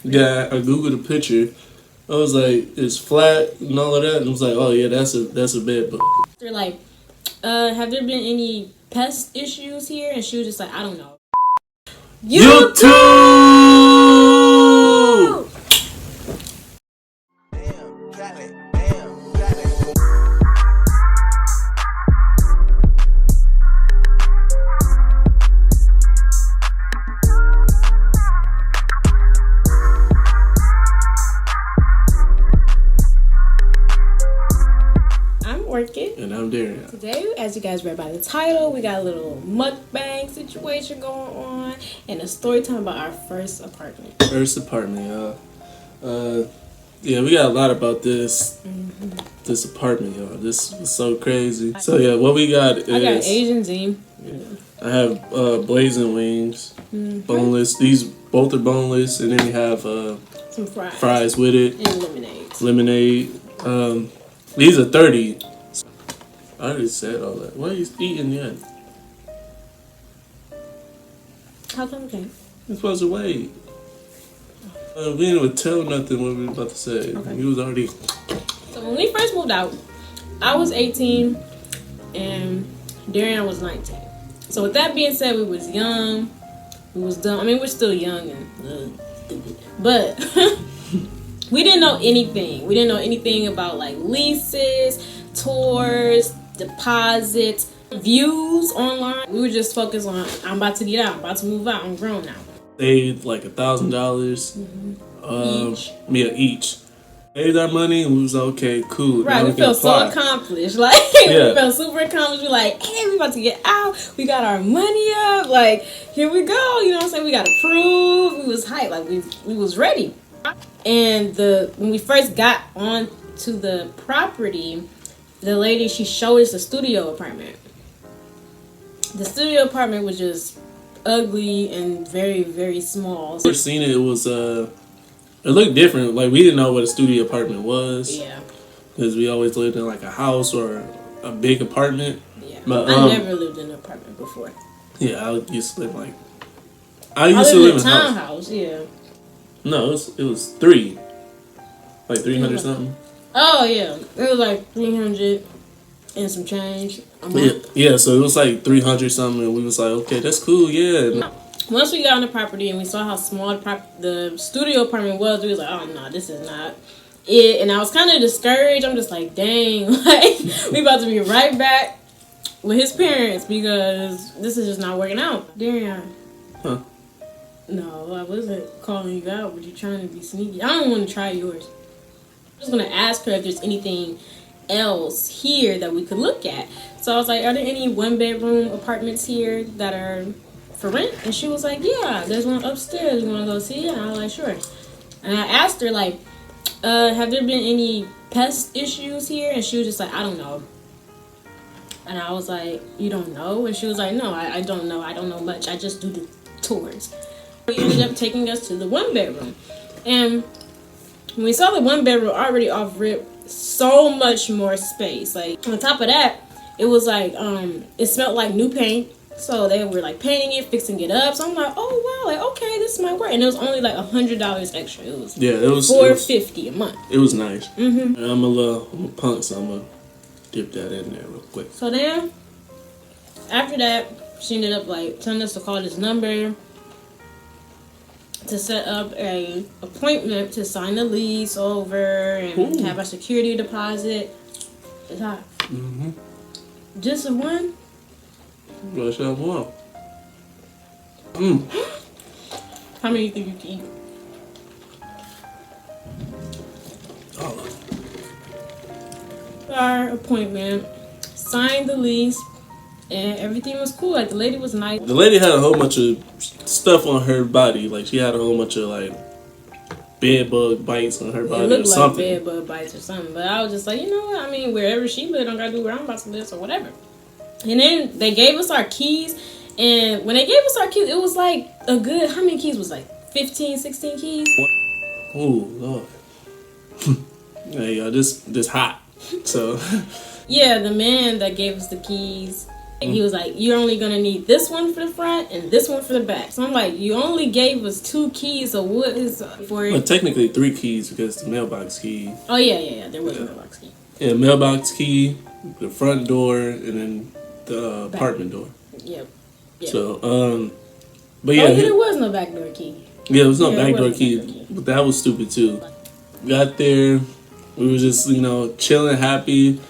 Yeah, I googled the picture. I was like, it's flat and all of that, and I was like, oh yeah, that's a bed bug. They're like, have there been any pest issues here? And she was just like, I don't know. YouTube! Orchid. And I'm Darrion. Today, as you guys read by the title, we got a little mukbang situation going on and a story time about our first apartment. First apartment, y'all. Yeah, we got a lot about this this apartment, y'all. This was so crazy. So yeah, what we got is I got Asian zine. Yeah. I have blazing wings, boneless. These both are boneless, and then we have some fries with it and lemonade. These are 30. I already said all that. What are you eating yet? How come okay? You're supposed to wait. We didn't even tell nothing what we were about to say. Okay. We was already. So when we first moved out, I was 18 and Darrion was 19. So with that being said, we was young. We was dumb. I mean, we're still young and stupid. But we didn't know anything. We didn't know anything about like leases, tours, deposits, views online. We were just focused on, I'm about to get out, I'm about to move out, I'm grown now. Saved like $1,000 each. Saved our money and we was okay, cool. Right, we felt so accomplished. Like, we felt super accomplished. We like, hey, we about to get out. We got our money up. Like, here we go. You know what I'm saying? We got approved. We was hyped. Like, we was ready. And when we first got on to the property, the lady, she showed us a studio apartment. The studio apartment was just ugly and very, very small. First seen it, it was it looked different. Like, we didn't know what a studio apartment was. Yeah. Because we always lived in like a house or a big apartment. Yeah. But I never lived in an apartment before. Yeah, I used to live like I used to live in a townhouse. Yeah. No, it was 3. Like 300 something. Oh yeah, it was like 300 and some change a month. Yeah, so it was like 300 something, and we was like, okay, that's cool, yeah. Once we got on the property and we saw how small the studio apartment was, we was like, oh no, this is not it. And I was kind of discouraged. I'm just like, dang, like we about to be right back with his parents because this is just not working out. Darrion. Huh? No, I wasn't calling you out. Were you trying to be sneaky? I don't want to try yours. I was going to ask her if there's anything else here that we could look at. So I was like, are there any 1-bedroom apartments here that are for rent? And she was like, yeah, there's one upstairs. You want to go see it? And I was like, sure. And I asked her, like, have there been any pest issues here? And she was just like, I don't know. And I was like, you don't know? And she was like, no, I don't know. I don't know much. I just do the tours. He ended up taking us to the 1-bedroom. And when we saw the 1-bedroom already off rip, so much more space. Like, on top of that, it was like, it smelled like new paint. So they were like painting it, fixing it up. So I'm like, oh wow, like okay, this might work. And it was only like $100 extra. It was $450 a month. It was nice. And I'm a punk, so I'm gonna dip that in there real quick. So then, after that, she ended up like telling us to call this number to set up a appointment to sign the lease over and have a security deposit. It's hot. Just a one? Let's have one. How many do you think you can eat? Our appointment, signed the lease, and everything was cool. Like, the lady was nice. The lady had a whole bunch of stuff on her body. Like, she had a whole bunch of like bed bug bites on her body. It looked like bed bug bites or something. But I was just like, you know what? I mean, wherever she lived, I don't gotta do where I'm about to live, so whatever. And then they gave us our keys. And when they gave us our keys, it was like a good, how many keys was like 15, 16 keys? Oh, Lord. Hey, y'all, this hot. So. Yeah, the man that gave us the keys, And he was like, you're only gonna need this one for the front and this one for the back. So I'm like, you only gave us 2 keys, so what is for it? Well, technically 3 keys because the mailbox key. Oh yeah, there was a mailbox key. Yeah, mailbox key, the front door, and then the apartment door. Yep. So, but yeah. There was no back door key. Yeah, there was no back door key, but that was stupid too. Got there, we were just, chilling, happy.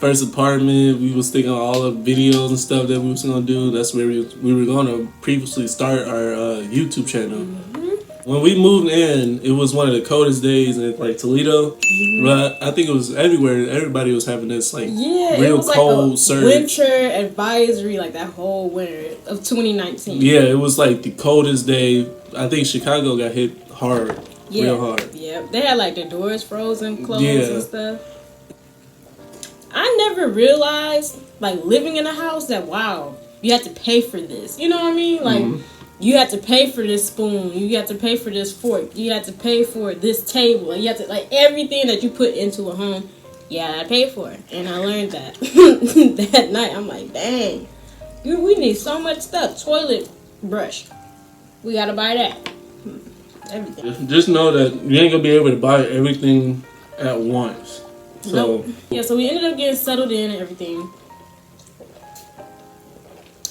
First apartment, we was thinking of all the videos and stuff that we was gonna do. That's where we were gonna previously start our YouTube channel. Mm-hmm. When we moved in, it was one of the coldest days in like Toledo. Mm-hmm. But I think it was everywhere. Everybody was having this real cold surge. Winter advisory, like that whole winter of 2019. Yeah, it was like the coldest day. I think Chicago got hit hard, real hard. Yeah, they had like their doors frozen, closed and stuff. I never realized, like, living in a house that, wow, you have to pay for this. You know what I mean? Like, you have to pay for this spoon. You have to pay for this fork. You have to pay for this table. And you have to, like, everything that you put into a home, I pay for it. And I learned that that night. I'm like, dang, we need so much stuff. Toilet brush. We got to buy that. Everything. Just know that you ain't going to be able to buy everything at once. So nope. Yeah, so we ended up getting settled in and everything.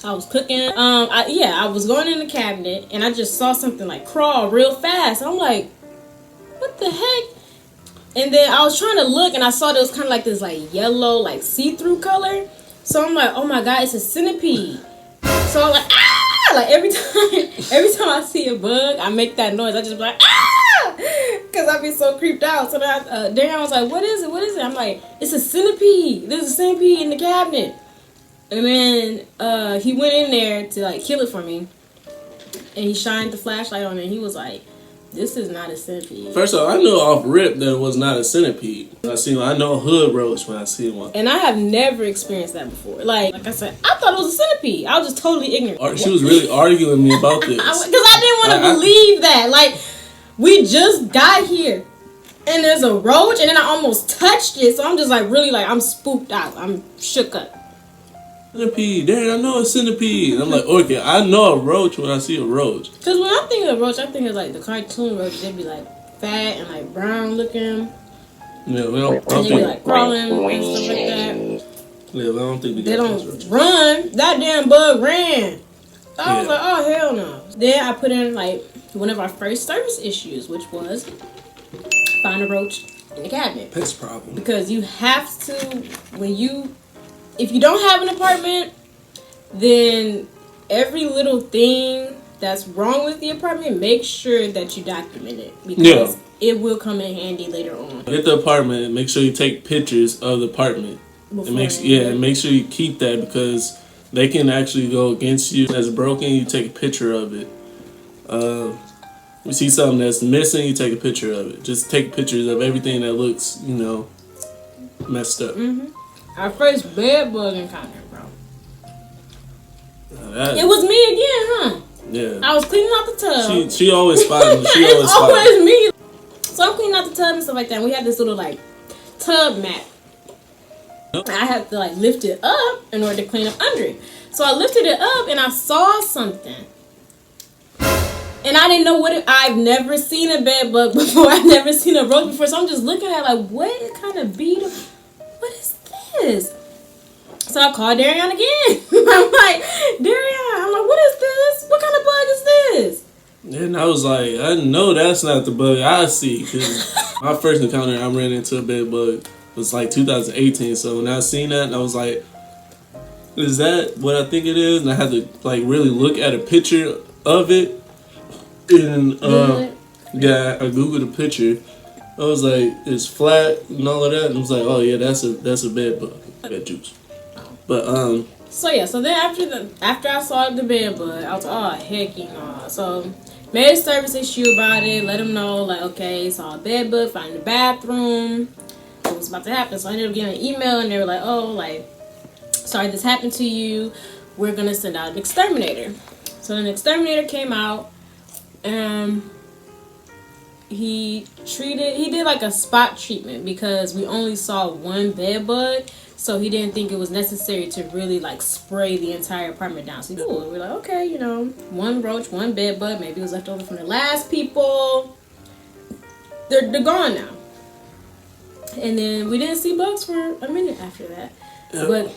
I was cooking. I was going in the cabinet and I just saw something like crawl real fast. I'm like, what the heck? And then I was trying to look and I saw there was kind of like this like yellow, like see-through color. So I'm like, oh my God, it's a centipede. So I'm like, ah! Like every time I see a bug, I make that noise. I just be like, ah! Because I be so creeped out. So then Darrion was like, what is it? What is it? I'm like, it's a centipede. There's a centipede in the cabinet. And then he went in there to like kill it for me. And he shined the flashlight on it. And he was like, this is not a centipede. First of all, I knew off rip that it was not a centipede. I know a hood roach when I see one. And I have never experienced that before. Like I said, I thought it was a centipede. I was just totally ignorant. She was really arguing with me about this. Because I didn't want to believe that. Like, we just got here. And there's a roach. And then I almost touched it. So I'm just like, really like, I'm spooked out. I'm shook up. Centipede, Darrion, I know a centipede. I'm like, okay, I know a roach when I see a roach. Because when I think of roach, I think of like the cartoon roaches. They'd be like fat and like brown looking. Yeah, we don't and they'd be like crawling and stuff like that. Yeah, I don't think they don't run. That damn bug ran. I was like, oh hell no. Then I put in like one of our first service issues, which was find a roach in the cabinet. Pest problem. Because you have to, if you don't have an apartment, then every little thing that's wrong with the apartment, make sure that you document it. Because it will come in handy later on. Get the apartment, make sure you take pictures of the apartment. And make sure you keep that because they can actually go against you. That's broken, you take a picture of it. You see something that's missing, you take a picture of it. Just take pictures of everything that looks, messed up. Our first bed bug encounter, bro. It was me again, huh? Yeah. I was cleaning out the tub. She always spotted me. It's always me. So I'm cleaning out the tub and stuff like that. And we had this little like tub mat. I had to like lift it up in order to clean up under it. So I lifted it up and I saw something. And I didn't know I've never seen a bed bug before. I've never seen a roach before. So I'm just looking at it like, what kind of beetle? What is this? So I called Darrion again. I'm like, Darrion, what is this? What kind of bug is this? And I was like, I know that's not the bug I see. Because my first encounter, I ran into a bed bug was like 2018. So when I seen that, I was like, is that what I think it is? And I had to like really look at a picture of it. And I googled the picture. I was like, it's flat and all of that. And I was like, oh yeah, that's a bed bug. Bed juice. But So then after I saw the bed bug, I was like, oh heck no. So made a service issue about it, let them know like, okay, saw a bed bug, found in the bathroom. What was about to happen? So I ended up getting an email and they were like, oh, like, sorry this happened to you. We're gonna send out an exterminator. So then the exterminator came out. he did like a spot treatment because we only saw one bed bug, so he didn't think it was necessary to really like spray the entire apartment down. So we're like, okay, you know, one roach, one bed bug, maybe it was left over from the last people. They're gone now. And then we didn't see bugs for a minute after that. Yep. But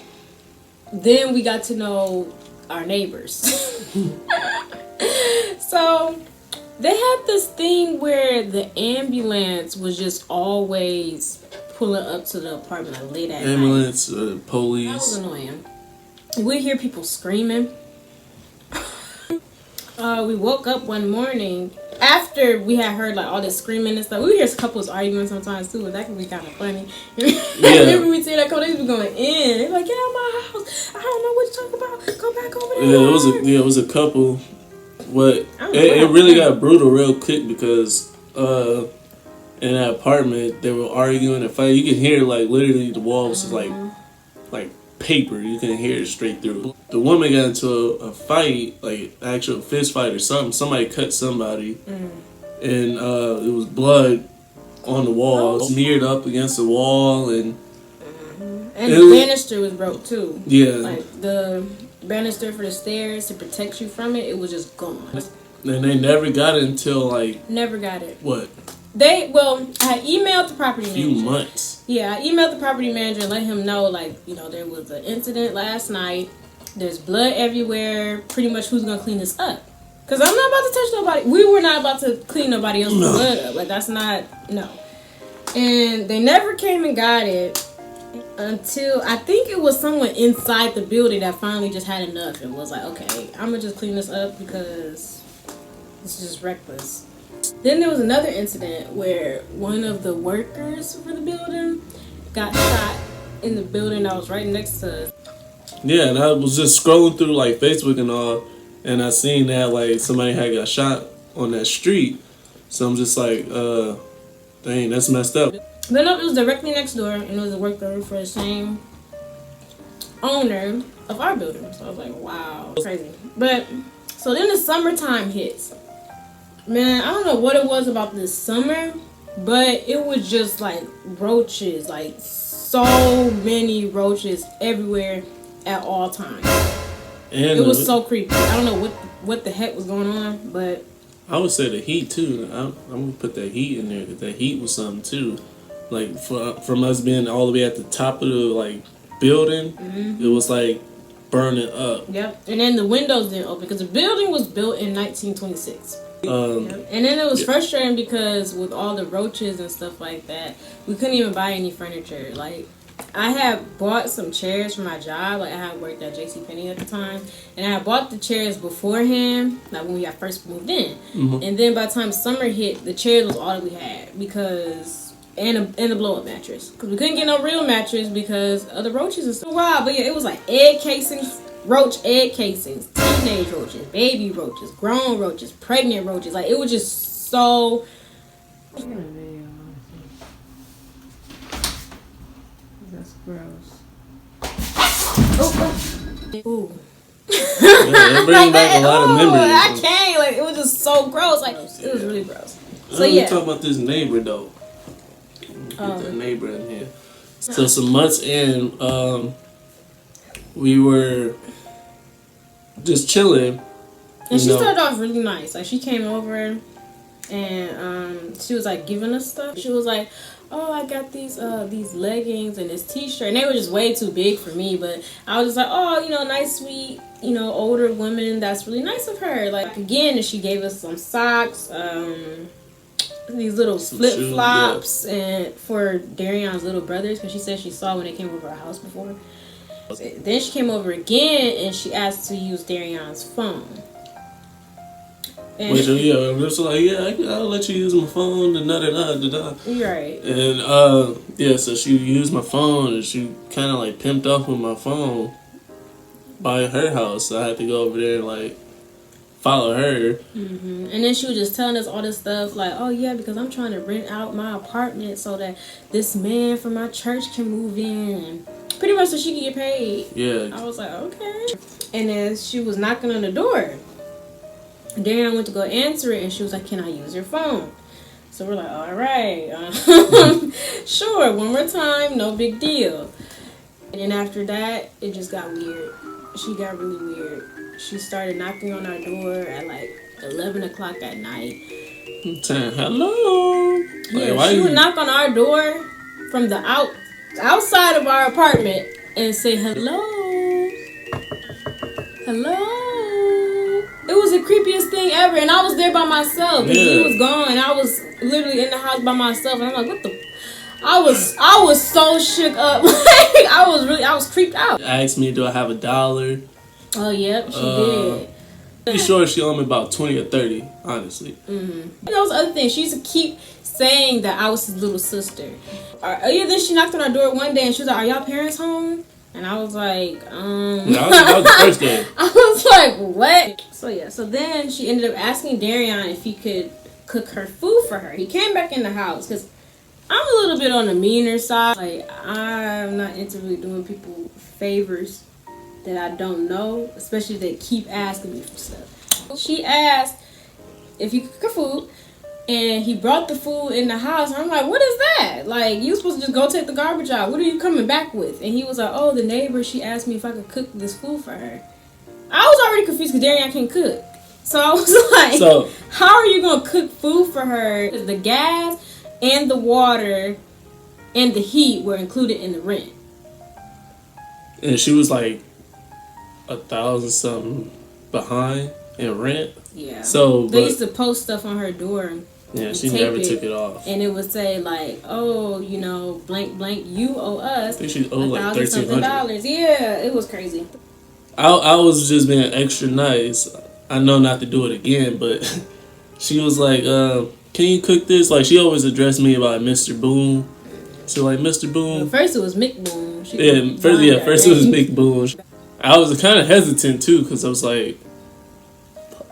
then we got to know our neighbors. So they had this thing where the ambulance was just always pulling up to the apartment like late at night. Ambulance, police. That was annoying. We hear people screaming. We woke up one morning after we had heard like all this screaming and stuff. We hear couples arguing sometimes too, but that can be kind of funny. Remember we see that couple, they be going in. They're like, "Get out of my house! I don't know what you're talking about. Go back over there." Yeah, it was a couple. What it really got brutal real quick because in that apartment they were arguing and fighting. You could hear like literally the walls was like paper. You can hear it straight through. The woman got into a fight, like actual fist fight or something. Somebody cut somebody, and it was blood on the walls, smeared up against the wall, and the banister was broke too. Yeah, like the banister for the stairs to protect you from it. It was just gone. And they never got it until like never got it. What? I emailed the property manager. A few months. Yeah, I emailed the property manager and let him know, like, you know, there was an incident last night. There's blood everywhere. Pretty much who's going to clean this up? Because I'm not about to touch nobody. We were not about to clean nobody else's blood up. Like, that's not, no. And they never came and got it until, I think it was someone inside the building that finally just had enough and was like, okay, I'm going to just clean this up because it's just reckless. Then there was another incident where one of the workers for the building got shot in the building that was right next to us. Yeah, and I was just scrolling through like Facebook and all, and I seen that like somebody had got shot on that street. So I'm just like, dang, that's messed up. But no, it was directly next door, and it was a worker for the same owner of our building. So I was like, wow, crazy. But so then the summertime hits. Man, I don't know what it was about this summer, but it was just like roaches, like so many roaches everywhere at all times. And it was so creepy. I don't know what the heck was going on, but I would say the heat too. I'm gonna put that heat in there because that heat was something too. Like from us being all the way at the top of the like building, it was like burning up. Yep, and then the windows didn't open because the building was built in 1926. And then it was frustrating because with all the roaches and stuff like that, we couldn't even buy any furniture. Like, I had bought some chairs for my job. Like, I had worked at JCPenney at the time, and I had bought the chairs beforehand, like when we got first moved in. And then by the time summer hit, the chairs was all that we had because and a blow up mattress because we couldn't get no real mattress because of the roaches and stuff. Wow, but yeah, it was like egg casings. Roach egg casings, teenage roaches, baby roaches, grown roaches, pregnant roaches. Like, it was just so... That's gross. Ooh. Yeah, it brings back a lot of memories. I can't. Like, it was just so gross. Like, it was really gross. So, yeah. Let's talk about this neighbor, though. Get that neighbor in here. So, some months in, we were just chilling. And she started off really nice. Like, she came over and she was like giving us stuff. She was like, oh, I got these leggings and this t-shirt. And they were just way too big for me. But I was just like, oh, you know, nice, sweet, you know, older woman. That's really nice of her. Like, again, she gave us some socks, these little flip-flops and for Darrion's little brothers because she said she saw when they came over our house before. Then she came over again and she asked to use Darrion's phone. And just like, I'll let you use my phone and da-da-da-da-da. Right. And so she used my phone and she kind of like pimped off with my phone by her house. So I had to go over there and like follow her. And then she was just telling us all this stuff like, oh yeah, because I'm trying to rent out my apartment so that this man from my church can move in. Pretty much so she could get paid. Yeah. I was like, okay. And then she was knocking on the door. Darrion went to go answer it and she was like, can I use your phone? So we're like, all right, sure, one more time, no big deal. And then after that, it just got weird. She got really weird. She started knocking on our door at like 11 o'clock at night. Saying hello. Yeah, Like, she would knock on our door from the outside of our apartment and say hello. Hello. It was the creepiest thing ever, and I was there by myself because he was gone. I was literally in the house by myself, and I'm like, what the? I was so shook up. I was creeped out. Asked me, do I have $1? Oh, yep, she did. Pretty sure she owed me about 20 or 30, honestly. Mm-hmm. That was the other thing. She used to keep saying that I was his little sister. Then she knocked on our door one day and she was like, "Are y'all parents home?" And I was like, that was the first day. I was like, what? So then she ended up asking Darrion if he could cook her food for her. He came back in the house because I'm a little bit on the meaner side. Like, I'm not into really doing people favors that I don't know, especially if they keep asking me for stuff. She asked if he could cook her food, and he brought the food in the house. And I'm like, what is that? Like, you supposed to just go take the garbage out. What are you coming back with? And he was like, oh, the neighbor, she asked me if I could cook this food for her. I was already confused because Darrion can't cook. So I was like, how are you going to cook food for her? The gas and the water and the heat were included in the rent. And she was like 1,000 something behind in rent. Yeah. So they used to post stuff on her door. Yeah, she never took it off. And it would say like, oh, you know, blank blank, you owe us. I think she owed like $1,300. Yeah, it was crazy. I was just being extra nice. I know not to do it again, but she was like, can you cook this? Like, she always addressed me about Mr. Boone. So like, Mr. Boone. Well, first it was Mick Boone. First it was Mick Boone. I was kind of hesitant too, because I was like,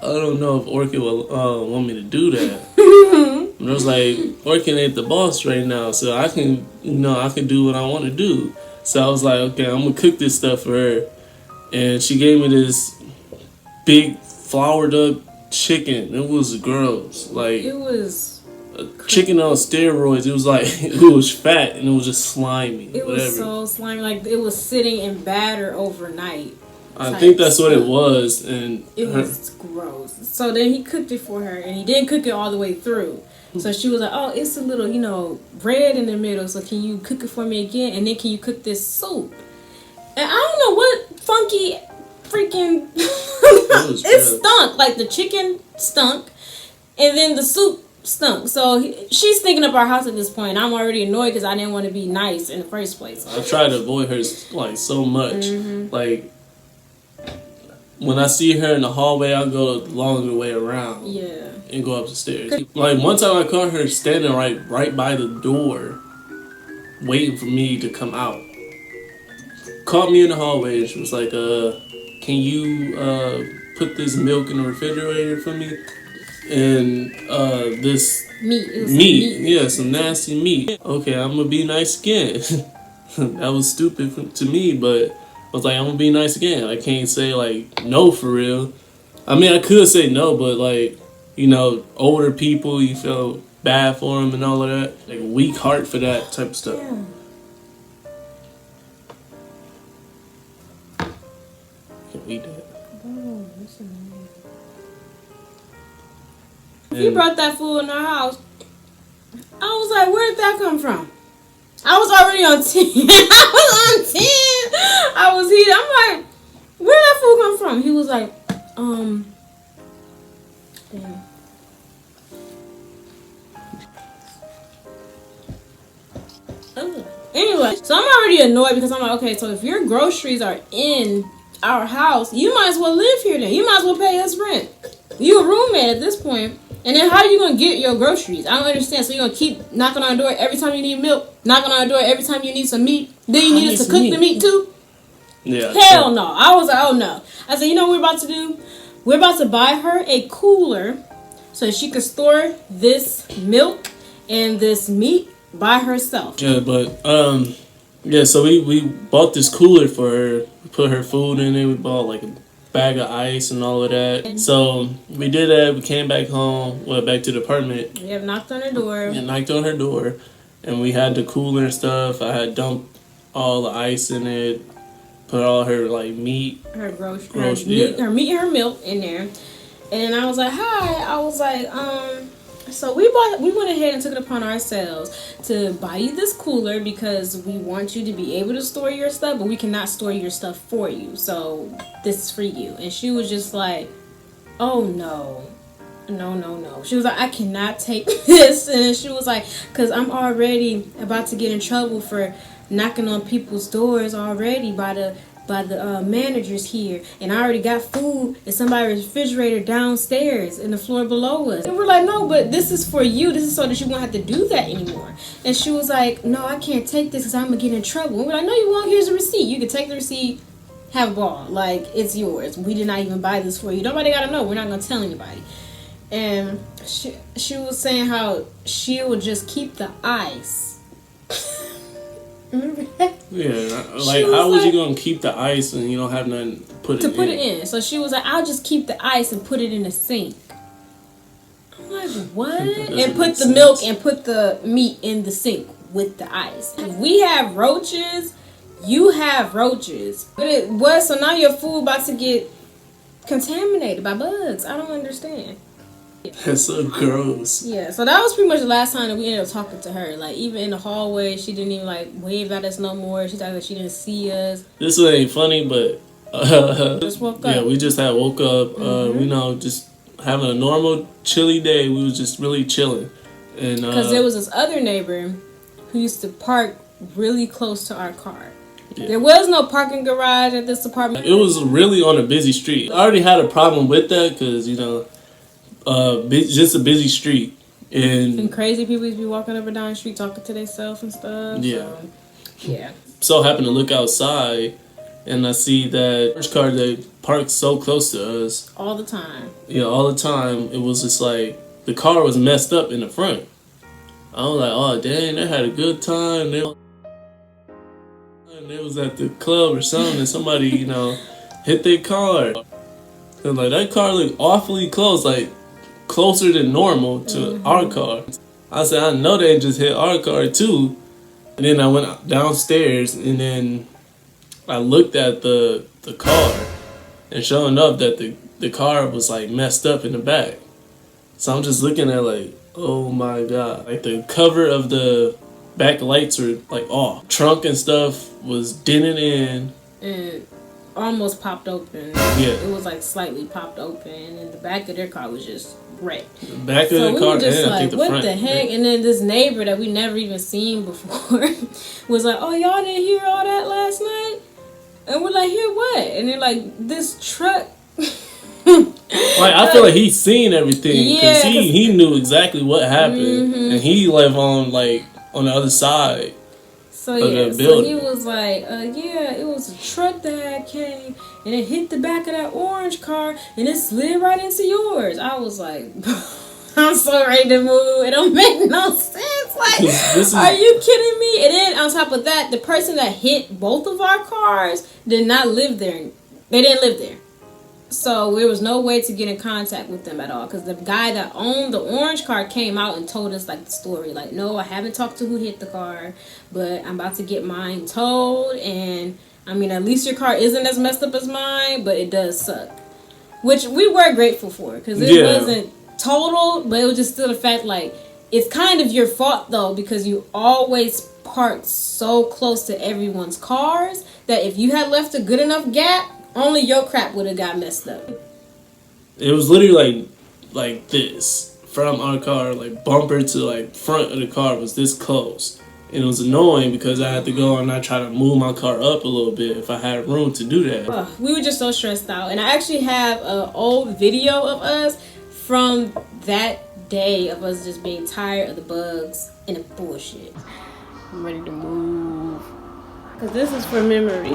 I don't know if Orchid will want me to do that. And I was like, Orchid ain't the boss right now, so I can, I can do what I want to do. So I was like, okay, I'm gonna cook this stuff for her. And she gave me this big floured up chicken. It was gross. Like, it was chicken on steroids. It was like, it was fat and it was just slimy. It was so slimy. Like, it was sitting in batter overnight. I think that's what it was. And it was gross. So then he cooked it for her, and he didn't cook it all the way through. So she was like, oh, it's a little, bread in the middle, so can you cook it for me again? And then can you cook this soup? And I don't know what funky freaking... it stunk. Like, the chicken stunk, and then the soup stunk. So she's thinking up our house at this point. I'm already annoyed because I didn't want to be nice in the first place. I try to avoid her, like, so much. Like, when I see her in the hallway, I'll go the longer way around. Yeah. And go up the stairs. Like, one time I caught her standing right by the door, waiting for me to come out. Caught me in the hallway and she was like, can you put this milk in the refrigerator for me? And this meat. Yeah, some nasty meat. Okay, I'm gonna be nice again. That was stupid to me, but I was like, I'm gonna be nice again. I can't say like no for real. I mean, I could say no, but like, older people, you feel bad for them and all of that. Like, weak heart for that type of stuff. Yeah. Can't eat that. Oh, that's annoying. You brought that food in our house. I was like, where did that come from? I was already on 10. I was on 10. I was heated. I'm like, where did that food come from? He was like, damn. Anyway, so I'm already annoyed because I'm like, okay, so if your groceries are in our house, you might as well live here then. You might as well pay us rent. You a roommate at this point. And then how are you going to get your groceries? I don't understand. So you're going to keep knocking on our door every time you need milk, knocking on our door every time you need some meat. Then you need us to cook the meat too? Yeah. Hell no. I was like, oh no. I said, you know what we're about to do? We're about to buy her a cooler so she could store this milk and this meat by herself. Yeah, but so we bought this cooler for her. We put her food in it. We bought like bag of ice and all of that. So we did that. We came back home, went back to the apartment. We have knocked on her door. And knocked on her door. And we had the cooler and stuff. I had dumped all the ice in it. Put all her like meat. Her meat and her milk in there. And I was like, hi. I was like, so we went ahead and took it upon ourselves to buy you this cooler because we want you to be able to store your stuff, but we cannot store your stuff for you. So this is for you. And she was just like, oh no. No. She was like, I cannot take this. And she was like, because I'm already about to get in trouble for knocking on people's doors already by the managers here, and I already got food in somebody's refrigerator downstairs in the floor below us. And we're like, no, but this is for you. This is so that you won't have to do that anymore. And she was like, no, I can't take this because I'm gonna get in trouble. And we're like, no, you won't. Here's a receipt. You can take the receipt, have a ball. Like, it's yours. We did not even buy this for you. Nobody gotta know. We're not gonna tell anybody. And she was saying how she would just keep the ice. Remember that? Yeah, like how was you gonna keep the ice and you don't have nothing to put it in? So she was like, I'll just keep the ice and put it in the sink. I'm like, what? And put the milk and put the meat in the sink with the ice. If we have roaches, you have roaches. But it was, so now your food about to get contaminated by bugs. I don't understand. That's so gross. Yeah, so that was pretty much the last time that we ended up talking to her. Like, even in the hallway, she didn't even, like, wave at us no more. She thought that she didn't see us. This ain't funny, but... just woke up. Yeah, we just had woke up. You know, just having a normal, chilly day. We was just really chilling. And because there was this other neighbor who used to park really close to our car. Yeah. There was no parking garage at this apartment. It was really on a busy street. I already had a problem with that because, you know... just a busy street, and crazy people used to be walking up and down the street talking to themselves and stuff. Yeah, so, yeah. So I happened to look outside, and I see that first car that parked so close to us all the time. Yeah, all the time. It was just like the car was messed up in the front. I was like, oh dang, they had a good time. They was at the club or something, and somebody, you know, hit their car. And like that car looked awfully close, like. Closer than normal to our car. I said, I know they just hit our car too. And then I went downstairs and then I looked at the car, and sure enough that the car was like messed up in the back. So I'm just looking at like, oh my god. Like the cover of the back lights were like off. Trunk and stuff was dented in. And almost popped open. Yeah. It was like slightly popped open, and the back of their car was just wrecked. The back of the car, were just and like, I think the what front. the heck? And then this neighbor that we never even seen before was like, oh, y'all didn't hear all that last night? And we're like, hear what? And they're like, this truck. Like, I feel like he's seen everything because he knew exactly what happened, and he lived on like on the other side. So yeah, so he was like, yeah, it was a truck that came and it hit the back of that orange car and it slid right into yours. I was like, I'm so ready to move. It don't make no sense. Like, are you kidding me? And then on top of that, the person that hit both of our cars did not live there. They didn't live there. So there was no way to get in contact with them at all, because the guy that owned the orange car came out and told us like the story. Like, no, I haven't talked to who hit the car, but I'm about to get mine towed. And I mean, at least your car isn't as messed up as mine, but it does suck. Which we were grateful for, because it wasn't total, but it was just still the fact like it's kind of your fault though, because you always parked so close to everyone's cars that if you had left a good enough gap, only your crap would have got messed up. It was literally like this from our car, like bumper to like front of the car was this close, and it was annoying because I had to go and I try to move my car up a little bit if I had room to do that. We were just so stressed out, and I actually have an old video of us from that day of us just being tired of the bugs and the bullshit. I'm ready to move because this is for memory.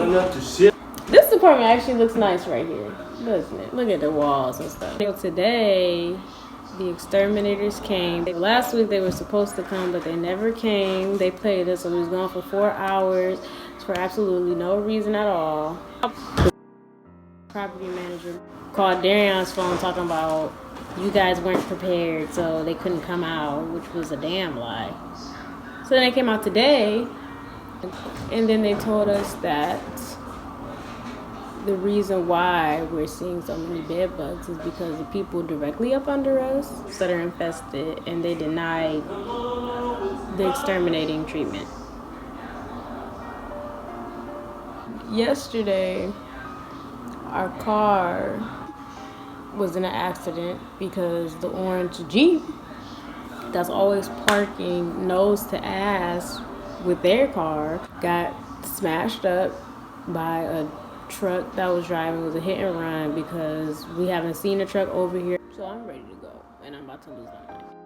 This apartment actually looks nice right here, doesn't it? Look at the walls and stuff. So today, the exterminators came. Last week they were supposed to come, but they never came. They played us, so we was gone for 4 hours for absolutely no reason at all. Property manager called Darrion's phone talking about you guys weren't prepared, so they couldn't come out, which was a damn lie. So then they came out today, and then they told us that the reason why we're seeing so many bed bugs is because the people directly up under us that are infested, and they denied the exterminating treatment. Yesterday, our car was in an accident because the orange Jeep that's always parking nose to ass with their car got smashed up by a truck that was driving. It was a hit and run because we haven't seen a truck over here. So I'm ready to go, and I'm about to lose my mind.